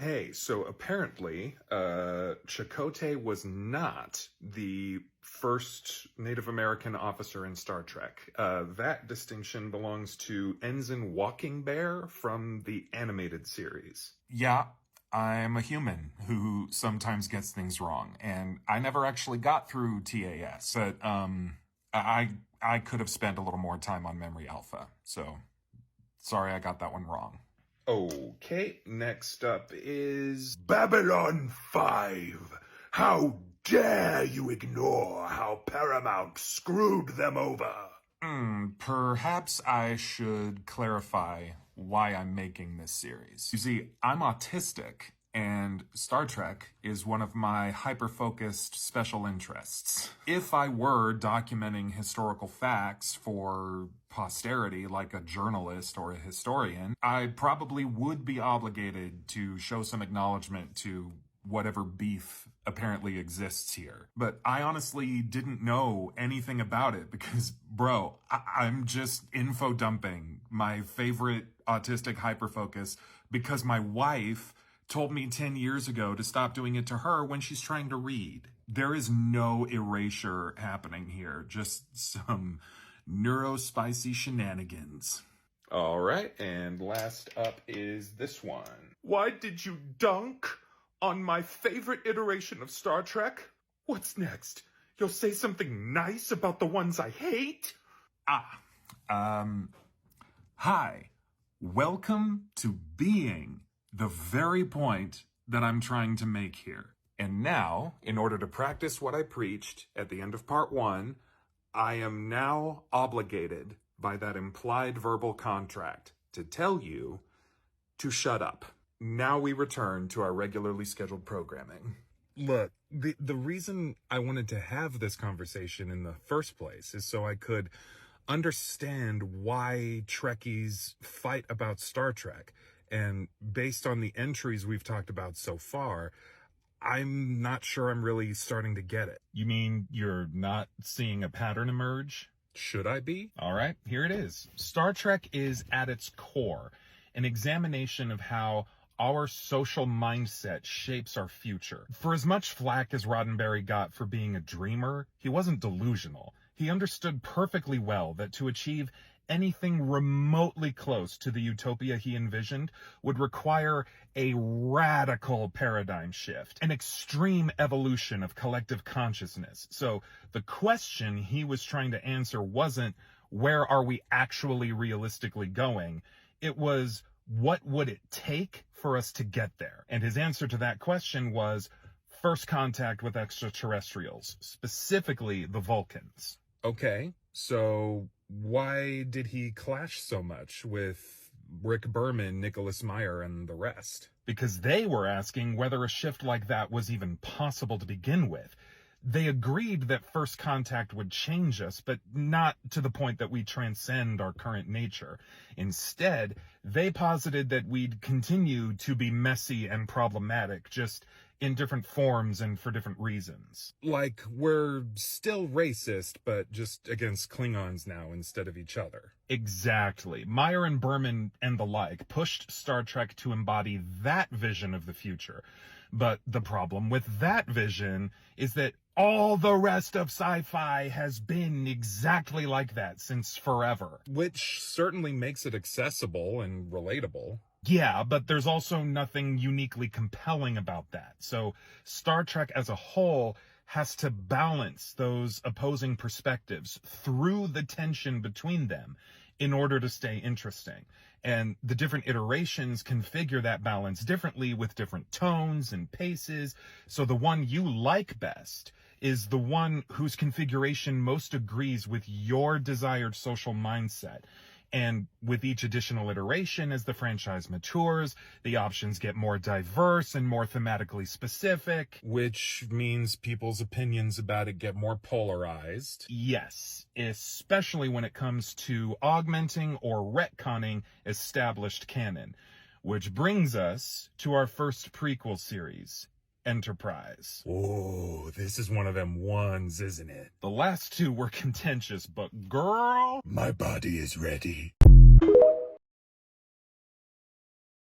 Hey, so apparently, Chakotay was not the first Native American officer in Star Trek. That distinction belongs to Ensign Walking Bear from the animated series. Yeah, I'm a human who sometimes gets things wrong, and I never actually got through TAS. I could have spent a little more time on Memory Alpha, so sorry I got that one wrong. Okay, next up is Babylon 5. How dare you ignore how Paramount screwed them over? Perhaps I should clarify why I'm making this series. You see, I'm autistic, and Star Trek is one of my hyper-focused special interests. If I were documenting historical facts for posterity like a journalist or a historian, I probably would be obligated to show some acknowledgement to whatever beef apparently exists here. But I honestly didn't know anything about it because, bro, I'm just info dumping my favorite autistic hyperfocus because my wife told me 10 years ago to stop doing it to her when she's trying to read. There is no erasure happening here, just some neurospicy shenanigans. All right, and last up is this one. Why did you dunk on my favorite iteration of Star Trek? What's next? You'll say something nice about the ones I hate? Hi. Welcome to being the very point that I'm trying to make here. And now, in order to practice what I preached at the end of part 1, I am now obligated by that implied verbal contract to tell you to shut up. Now we return to our regularly scheduled programming. Look, the reason I wanted to have this conversation in the first place is so I could understand why Trekkies fight about Star Trek. And based on the entries we've talked about so far, I'm not sure I'm really starting to get it. You mean you're not seeing a pattern emerge? Should I be? All right, here it is. Star Trek is at its core an examination of how our social mindset shapes our future. For as much flack as Roddenberry got for being a dreamer, he wasn't delusional. He understood perfectly well that to achieve anything remotely close to the utopia he envisioned would require a radical paradigm shift, an extreme evolution of collective consciousness. So the question he was trying to answer wasn't, where are we actually realistically going? It was, what would it take for us to get there? And his answer to that question was first contact with extraterrestrials, specifically the Vulcans. Okay, so why did he clash so much with Rick Berman, Nicholas Meyer, and the rest? Because they were asking whether a shift like that was even possible to begin with. They agreed that first contact would change us, but not to the point that we transcend our current nature. Instead, they posited that we'd continue to be messy and problematic, just in different forms and for different reasons. Like, we're still racist, but just against Klingons now instead of each other. Exactly. Meyer and Berman and the like pushed Star Trek to embody that vision of the future. But the problem with that vision is that all the rest of sci-fi has been exactly like that since forever. Which certainly makes it accessible and relatable. Yeah, but there's also nothing uniquely compelling about that. So Star Trek as a whole has to balance those opposing perspectives through the tension between them in order to stay interesting. And the different iterations configure that balance differently with different tones and paces. So the one you like best is the one whose configuration most agrees with your desired social mindset. And with each additional iteration, as the franchise matures, the options get more diverse and more thematically specific. Which means people's opinions about it get more polarized. Yes, especially when it comes to augmenting or retconning established canon. Which brings us to our first prequel series, Enterprise. Oh, this is one of them ones, isn't it? The last two were contentious, but girl, my body is ready.